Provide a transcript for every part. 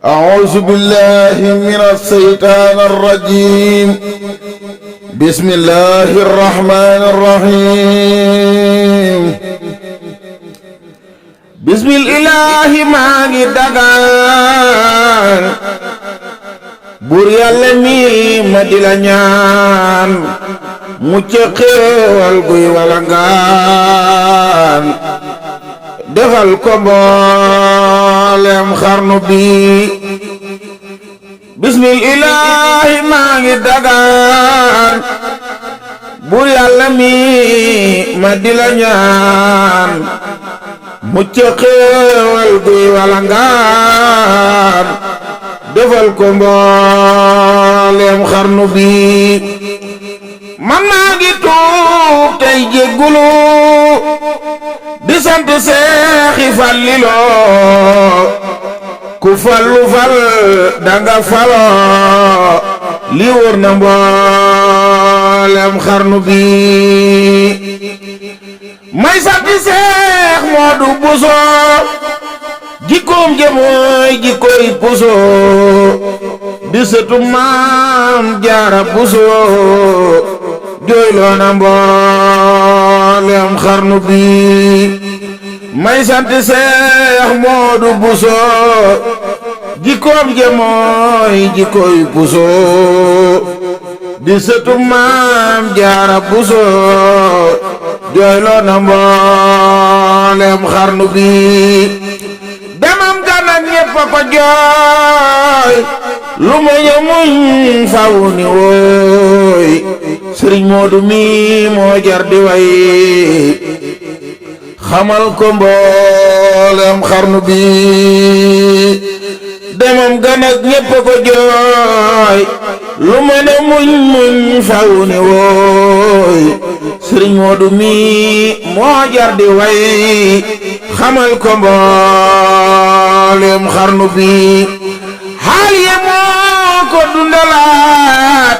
أعوذ بالله من الشيطان الرجيم. بسم الله الرحمن الرحيم. بسم الله ما dagaan buur Yàlla mi ma di la ñaan mu ci xéewal guy walangaan defal ko mboolem xarnu bi. bismillahi maa ngi dagaan buur Yàlla mi ma di la ñaan mu ci xéewal guy walangaan defal ko mboolem xarnu bi. man maa ngi tuub tey jéggulu di sant Seexi Fallilo ku fallu fal danga falo li wër na mboolem xarnu bi. may sant Seex Moodu Buso jikkoom jëmooy jikkoy Buso di sëtu Maam Jaara Buso jooyloo na mboolem xarnu bi. may sant Seex Moodu Buso jikkoom jëmooy jikkoy Buso di sëtu Maam Jaara Buso jooyloo na mboolem xarnu bi. demam ganak ñépp a ko jooy lu ma muñ faw ni wooy Sëriñ Moodu mi moo jar di way xamal ko mboolem xarnu bi. demam ganak ñépp a ko jooy lu ma muñ faw ni wooy Sëriñ Moodu mi moo jar di way xamal ko mboolem xarnu bi. xaal yi moo ko dundalaat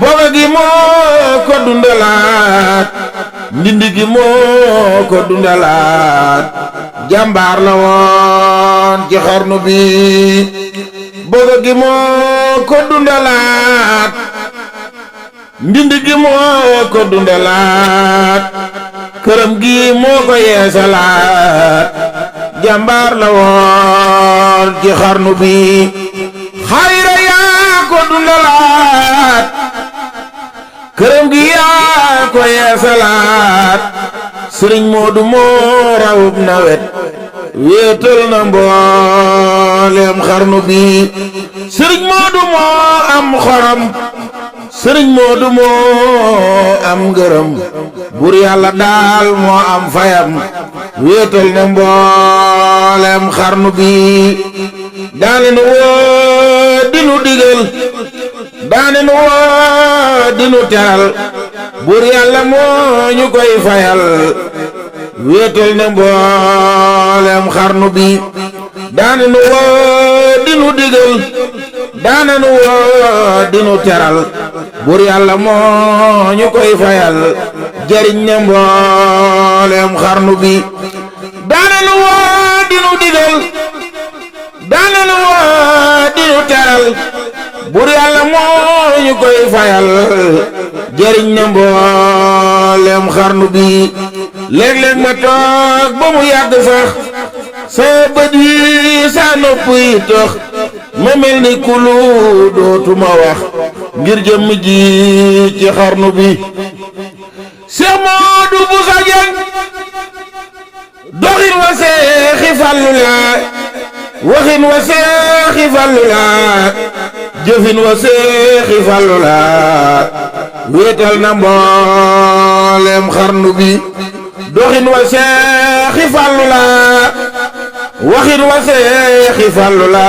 boga gi moo ko dundalaat ndindi gi moo ko dundalaat jàmbaar la woon ci xarnu bi. boga gi moo ko dundalaat ndindi gi moo ko dundalaat këram gi moo ko yeesalaat jàmbaar la woon ci xarnu bi. xayra yaa ko dundalaat këram gi yaa ko yeesalaat Sëriñ Moodu moo rawub nawet wéetal na mboolem xarnu bi. Sëriñ Moodu moo am xorom Sëriñ Moodu moo am ngërëm buur Yàlla daal moo am fayam wéetal na mboolem xarnu bi. daane nu woo dinu digal daane nu woo dinu teral buur Yàlla moo ñu koy fayal wéetal na mboolem xarnu bi. daane nu woo dinu digal daane nu woo dinu teral buur Yàlla moo ñu koy fayal jariñ na mboolem xarnu bi. daane nu woo dinu digal daane nu woo dinu teral buur Yàlla moo ñu koy fayal jariñ na mboolem xarnu bi. léeg-léeg ma toog ba mu yàgg sax sa bët yi sa nopp yi tax ma mel ni kulu dootuma wax ngir jëmm ji ci xarnu bi. Seex Moodu Buso Jeng doxin wa Seexi Fallu la waxin wa Seexi Fallu la jëfin wa Seexi Fallu la wéetal na mboolem xarnu bi. doxin wa Seexi Fallu la waxin wa Seexi Fallu la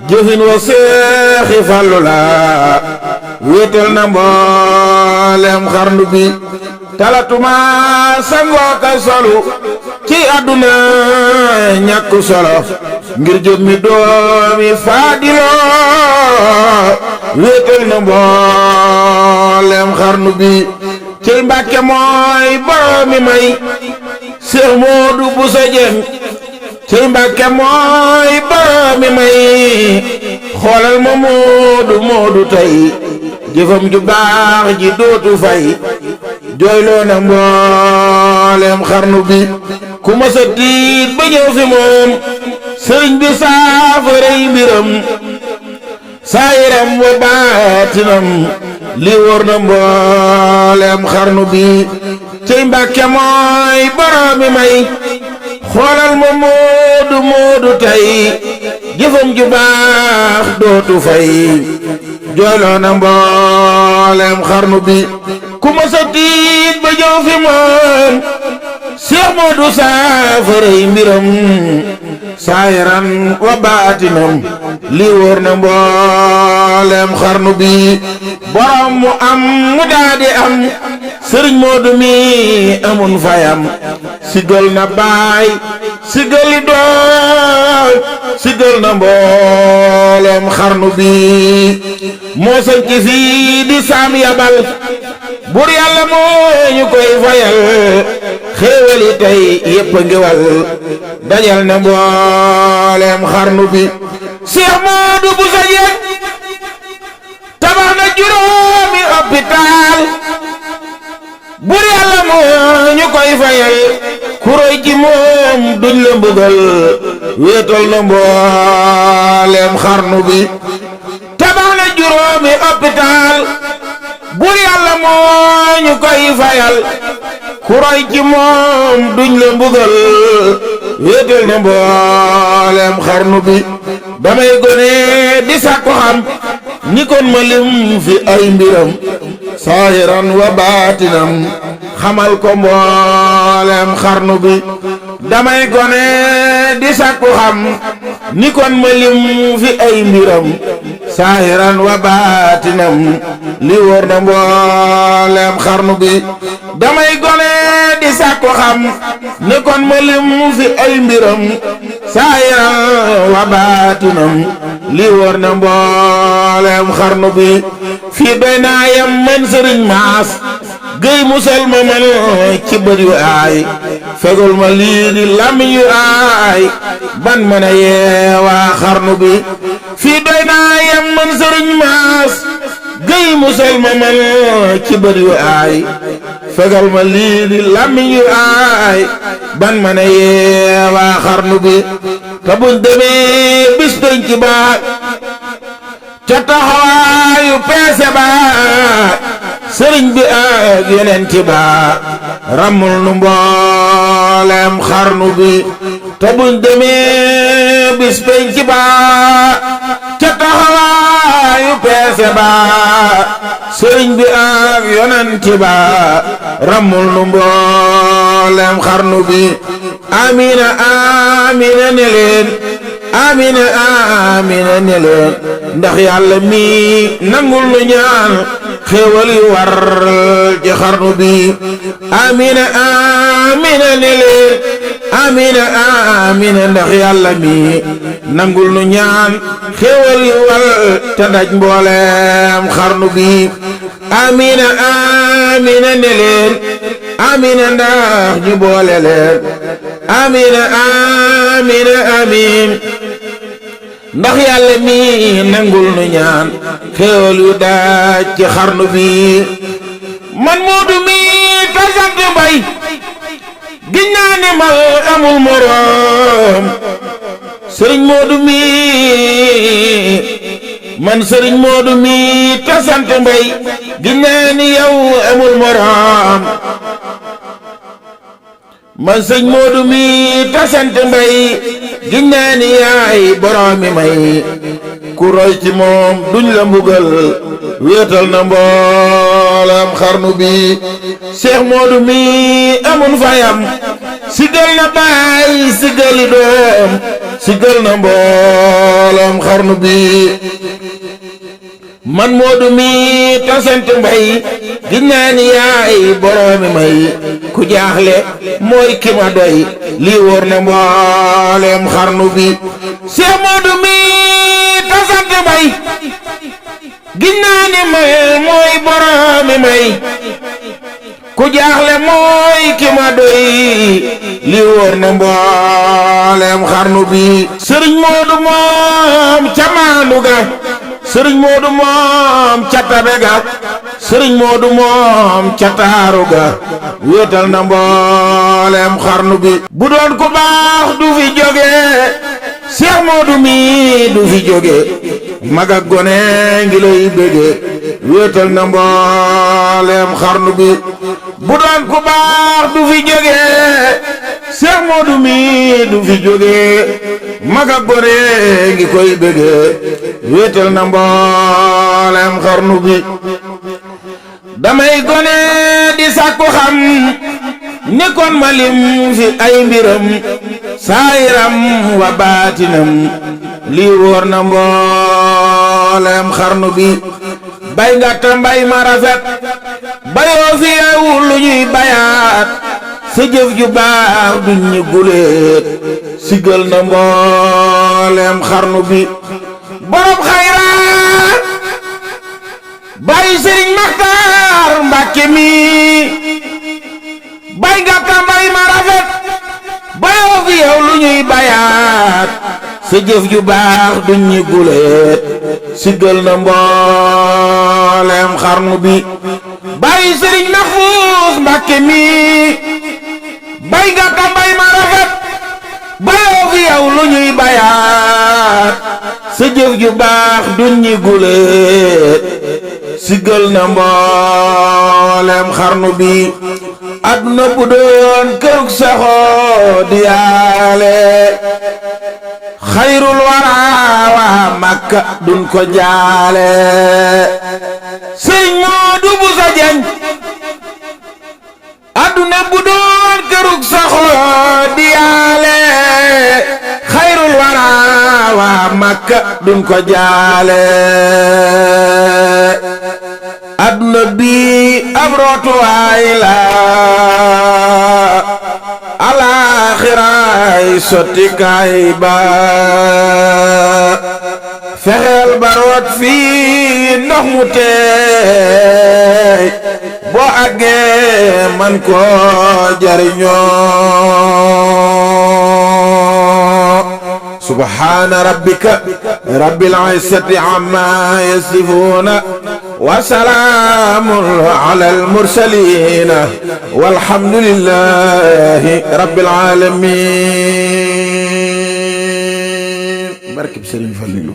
jëfin wa Seexi Fallu la wéetal na mboolem xarnu bi. talatuma sangoo ka solu ci àdduna ñàkk solo ngir jëmmi doomi Faadilo wéetal na mboolem xarnu bi. cey Mbàkke mooy boroomi may Seex Moodu Buso Jeng cey Mbàkke mooy boroomi may xoolal ma moodu tey jëfam ju baax ji dootu fay jooyloo na mboolem xarnu bi ku ma sa tiit ba ñëw fi moom sëriñ bi saafarey mbiram saayiram wa baatinam li wóor na mboolem xarnu bi cey Mbàkke mooy boroomi may xoolal ma moodu tey jëfam ju baax dootu fay jooyloo na mboolem xarnu bi ku ma sa tiit ba ñëw fi moom Seex Moodu saafarey mbiram saayiran wa baatinam li wóor na mboolem xarnu bi borom mu am mu daadi am sëriñ Moodu mi amun fayam sigal na baay sigali doom sigal na mboolem xarnu bi moo sañ ci fii di saam yabal bur yàlla moo ñu koy fayal xéewali tey yépp a ngi wal dajal na mboolem xarnu bi Seex Moodu bu sa jeeg tabax na juróomi hôpital bur yàlla moo ñu koy fayal kuroy ci moom duñ la mbugal wéetal na mboolem xarnu bi tabax na juróomi hôpital bur yàlla moo ñu koy fayal kuroy ci moom duñ la mbugal wéetal na mboolem xarnu bi damay gone di sàkku xam ni kon ma lim fi ay mbiram saahiran wa baatinam xamal ko mboolem xarnu bi damay gone di sàkku xam ni kon ma lim fi ay mbiram saahiran wa baatinam li wóor na mboolem xarnu bi damay gone di sàkku xam ni kon ma lim fi ay mbiram saahiran wa baatinam li wóor na mboolem xarnu bi fii doy naa yam man sëriñ Maas Géy musal ma man ci bët yu aay fegul ma lii di làmmiñ yu aay ban mën a yeewaa xarnu bi fii doy naa yam man sëriñ Maas Géy musal ma man ci bët yu aay fegal ma lii di làmmiñ yu aay ban mën a yeewaa xarnu bi te buñ demee bis dañ ci baa ca taxawaayu peese ba sëriñ bi ak yonent ba ramul nu mboolem xarnu bi te buñ demee bis penc ba ca taxawaayu peese ba sëriñ bi ak yonent ba ramul nu mboolem xarnu bi amina amina ne leen amina amina ne leen ndax yàlla mi nangul nu ñaan xéewal yu war ci xarnu bi amina amina ne leen amina amina ndax yàlla mi nangul nu ñaan xéewal yu war te daj mboolem xarnu bi amina amina ne leen amina ndax ñu boole leen amina amina amin ndax yàlla mi nangul nu ñaan xéewal yu daaj ci xarnu bi man Moodu mi ta sant Mbay giñ naa ne mal amul moroom sëriñ Moodu mi man sëriñ Moodu mi ta sant Mbay giñ naa ni yow amul moroom man sëñ Moodu mi ta sant Mbay giñ naa ni yaay boroomi may ku roy ci moom duñ la mbugal wéetal na mboolam xarnu bi Seex Moodu mi amun fayam sigal na baay sigali doom sigal na mboolam xarnu bi man Moodu mi ta sant Mbay giñ naa ni yaay boroomi may ku jaaxle mooy ki ma doy lii wóor na mboolem xarnu bi Seex Moodu mi ta sant Mbay giñ naa ni may mooy boroomi may ku jaaxle mooy ki ma doy li wóor na mboolem xarnu bi sëriñ Moodu moom ca maandu ga sëriñ Moodu moom ca tabe ga sëriñ Moodu moom ca taaru ga wéetal na mboolem xarnu bi bu doon ku baax du fi jóge Seex Moodu mi du fi jóge mag ak gone ngi lay bége wéetal na mboolem xarnu bi bu doon ku baax du fi jóge Seex Moodu mi du fi jóge mag ak gone ngi koy bége wéetal na mboolem xarnu bi damay gone di sàkku xam ni kon ma lim fi ay mbiram saayiram wa baatinam lii wóor na mboolem xarnu bi bay nga ta mbay ma rafet bayoo fi yeewu lu ñuy bayaat sa jëf ju baax duñ ñu guleet sigal na mboolem xarnu bi borom xayraat bay Sëriñ Maxtaar Mbàkke mi bay nga ta mbay ma rafet bayoo fi yeewu lu ñuy bayaat sa jëf ju baax duñ ñu guleet sigal na mboolem xarnu bi bàyyi Sëriñ Mahfuus Mbàkke mi bay nga ta mbay ma rafet bayoo fi yow lu ñuy bayaat sa jëf ju baax duñ ñu guleet sigal na mboolem xarnu bi àdduna bu doon kërug saxoo di yaale xayrul wara waa Makka duñ ko jaale Sëriñ Moodu Busa Jeñ àdduna bu doon kërug saxoo di yaale xayrul wara waa Makka duñ ko jaale àdduna bi ab rootuwaay la alaaxiraay sottikaay ba fexeel ba root fii ndox mu teey boo àggee man koo jariñoo subhaana rabbika rabbil izzati ammaa yasifuuna wa salaamun alal mursaliin walhamdulillaahi rabbil aalamiin barkeb Sëriñ Fallilu